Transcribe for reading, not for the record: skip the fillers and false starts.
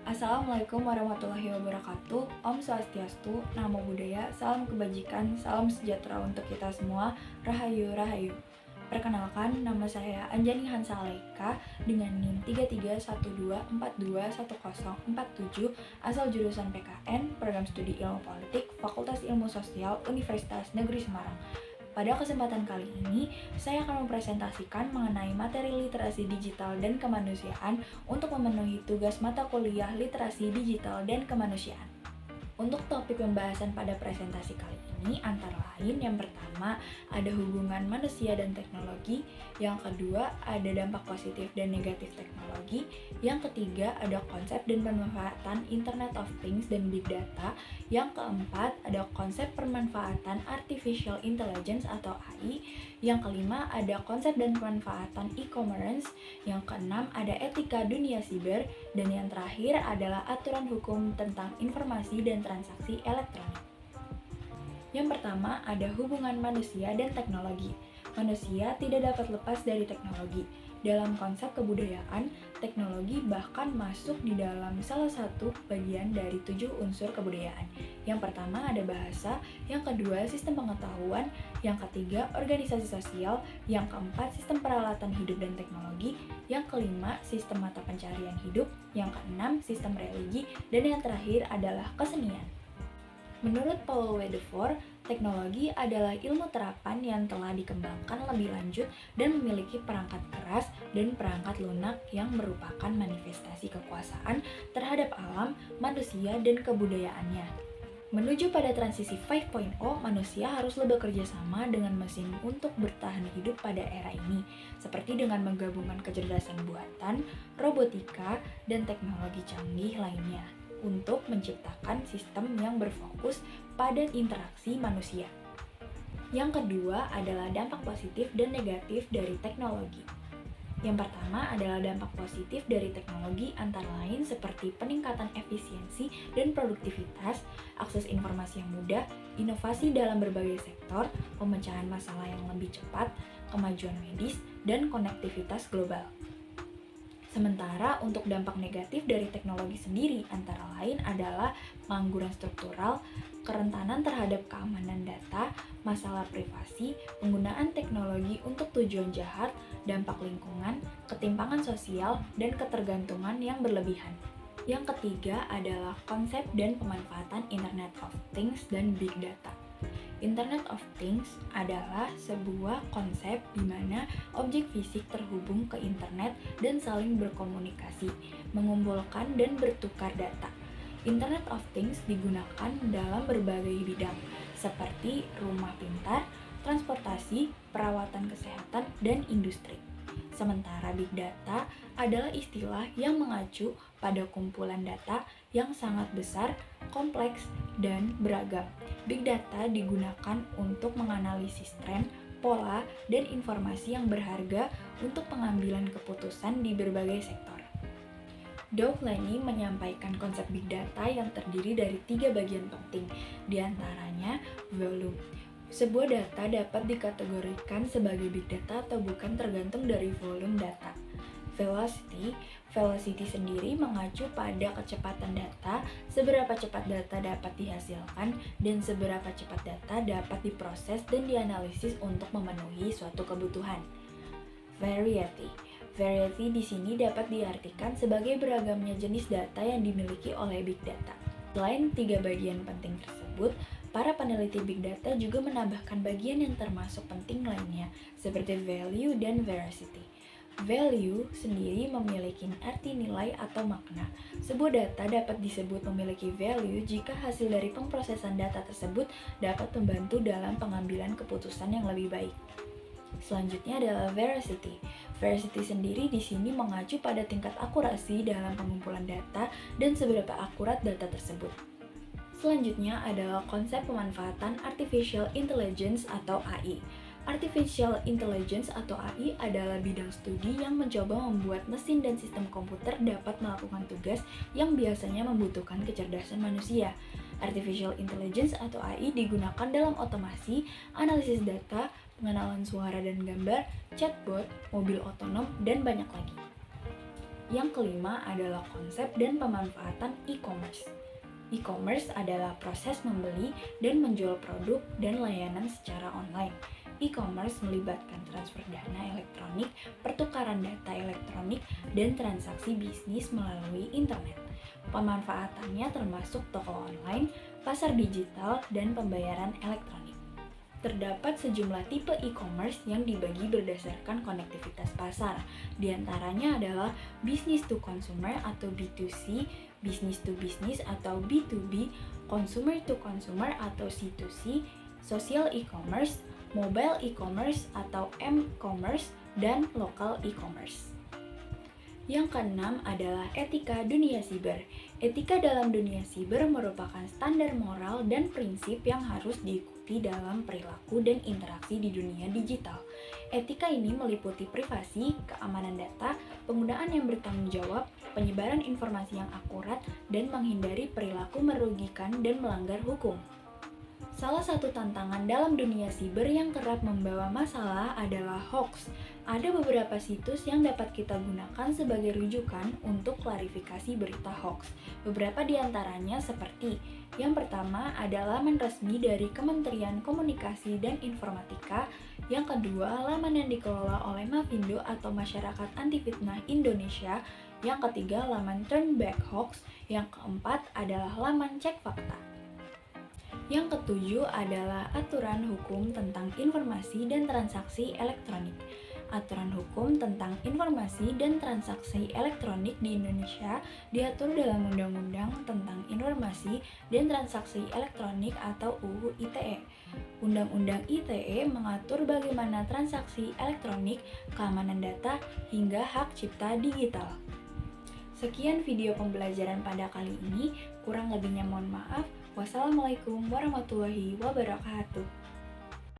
Assalamualaikum warahmatullahi wabarakatuh. Om Swastiastu, Namo Buddhaya, salam kebajikan, salam sejahtera untuk kita semua. Rahayu, Rahayu. Perkenalkan, nama saya Anjani Hansaleka dengan NIM 3312421047, asal jurusan PKN, Program Studi Ilmu Politik, Fakultas Ilmu Sosial, Universitas Negeri Semarang. Pada kesempatan kali ini, saya akan mempresentasikan mengenai materi literasi digital dan kemanusiaan untuk memenuhi tugas mata kuliah literasi digital dan kemanusiaan. Untuk topik pembahasan pada presentasi kali ini antara lain yang pertama ada hubungan manusia dan teknologi, yang kedua ada dampak positif dan negatif teknologi, yang ketiga ada konsep dan pemanfaatan Internet of Things dan Big Data, yang keempat ada konsep pemanfaatan Artificial Intelligence atau AI, yang kelima ada konsep dan pemanfaatan e-commerce, yang keenam ada etika dunia siber, dan yang terakhir adalah aturan hukum tentang informasi dan transaksi elektronik. Yang pertama ada hubungan manusia dan teknologi. Manusia tidak dapat lepas dari teknologi. Dalam konsep kebudayaan, teknologi bahkan masuk di dalam salah satu bagian dari 7 unsur kebudayaan. Yang pertama ada bahasa, yang kedua sistem pengetahuan, yang ketiga organisasi sosial, yang keempat sistem peralatan hidup dan teknologi, yang kelima sistem mata pencarian hidup, yang keenam sistem religi, dan yang terakhir adalah kesenian. Menurut Paul Wedefor, teknologi adalah ilmu terapan yang telah dikembangkan lebih lanjut dan memiliki perangkat keras dan perangkat lunak yang merupakan manifestasi kekuasaan terhadap alam, manusia, dan kebudayaannya. Menuju pada transisi 5.0, manusia haruslah bekerja sama dengan mesin untuk bertahan hidup pada era ini, seperti dengan menggabungkan kecerdasan buatan, robotika, dan teknologi canggih lainnya, untuk menciptakan sistem yang berfokus pada interaksi manusia. Yang kedua adalah dampak positif dan negatif dari teknologi. Yang pertama adalah dampak positif dari teknologi antara lain seperti peningkatan efisiensi dan produktivitas, akses informasi yang mudah, inovasi dalam berbagai sektor, pemecahan masalah yang lebih cepat, kemajuan medis, dan konektivitas global. Sementara untuk dampak negatif dari teknologi sendiri antara lain adalah pengangguran struktural, kerentanan terhadap keamanan data, masalah privasi, penggunaan teknologi untuk tujuan jahat, dampak lingkungan, ketimpangan sosial, dan ketergantungan yang berlebihan. Yang ketiga adalah konsep dan pemanfaatan Internet of Things dan Big Data. Internet of Things adalah sebuah konsep di mana objek fisik terhubung ke internet dan saling berkomunikasi, mengumpulkan dan bertukar data. Internet of Things digunakan dalam berbagai bidang, seperti rumah pintar, transportasi, perawatan kesehatan, dan industri. Sementara Big Data adalah istilah yang mengacu pada kumpulan data yang sangat besar, kompleks, dan beragam. Big Data digunakan untuk menganalisis tren, pola, dan informasi yang berharga untuk pengambilan keputusan di berbagai sektor. Doug Lenny menyampaikan konsep Big Data yang terdiri dari 3 bagian penting, diantaranya volume. Sebuah data dapat dikategorikan sebagai big data atau bukan tergantung dari volume data. Velocity sendiri mengacu pada kecepatan data, seberapa cepat data dapat dihasilkan, dan seberapa cepat data dapat diproses dan dianalisis untuk memenuhi suatu kebutuhan. Variety di sini dapat diartikan sebagai beragamnya jenis data yang dimiliki oleh big data. Selain 3 bagian penting tersebut, para peneliti Big Data juga menambahkan bagian yang termasuk penting lainnya, seperti value dan veracity. Value sendiri memiliki arti nilai atau makna. Sebuah data dapat disebut memiliki value jika hasil dari pemrosesan data tersebut dapat membantu dalam pengambilan keputusan yang lebih baik. Selanjutnya adalah veracity. Veracity sendiri di sini mengacu pada tingkat akurasi dalam pengumpulan data dan seberapa akurat data tersebut. Selanjutnya adalah konsep pemanfaatan Artificial Intelligence atau AI. Artificial Intelligence atau AI adalah bidang studi yang mencoba membuat mesin dan sistem komputer dapat melakukan tugas yang biasanya membutuhkan kecerdasan manusia. Artificial Intelligence atau AI digunakan dalam otomasi, analisis data, pengenalan suara dan gambar, chatbot, mobil otonom, dan banyak lagi. Yang kelima adalah konsep dan pemanfaatan e-commerce. E-commerce adalah proses membeli dan menjual produk dan layanan secara online. E-commerce melibatkan transfer dana elektronik, pertukaran data elektronik, dan transaksi bisnis melalui internet. Pemanfaatannya termasuk toko online, pasar digital, dan pembayaran elektronik. Terdapat sejumlah tipe e-commerce yang dibagi berdasarkan konektivitas pasar. Di antaranya adalah business to consumer atau B2C, business to business atau B2B, consumer to consumer atau C2C, social e-commerce, mobile e-commerce atau m-commerce, dan local e-commerce. Yang keenam adalah etika dunia siber. Etika dalam dunia siber merupakan standar moral dan prinsip yang harus diikuti dalam perilaku dan interaksi di dunia digital. Etika ini meliputi privasi, keamanan data, penggunaan yang bertanggung jawab, penyebaran informasi yang akurat, dan menghindari perilaku merugikan dan melanggar hukum. Salah satu tantangan dalam dunia siber yang kerap membawa masalah adalah hoax. Ada beberapa situs yang dapat kita gunakan sebagai rujukan untuk klarifikasi berita hoax. Beberapa di antaranya seperti: yang pertama adalah laman resmi dari Kementerian Komunikasi dan Informatika. Yang kedua, laman yang dikelola oleh Mavindo atau Masyarakat Anti Fitnah Indonesia. Yang ketiga, laman Turnback Hoax. Yang keempat adalah laman Cek Fakta. Yang ketujuh adalah aturan hukum tentang informasi dan transaksi elektronik. Aturan hukum tentang informasi dan transaksi elektronik di Indonesia diatur dalam Undang-Undang tentang Informasi dan Transaksi Elektronik atau UU ITE. Undang-Undang ITE mengatur bagaimana transaksi elektronik, keamanan data, hingga hak cipta digital. Sekian video pembelajaran pada kali ini, kurang lebihnya mohon maaf. Wassalamualaikum warahmatullahi wabarakatuh.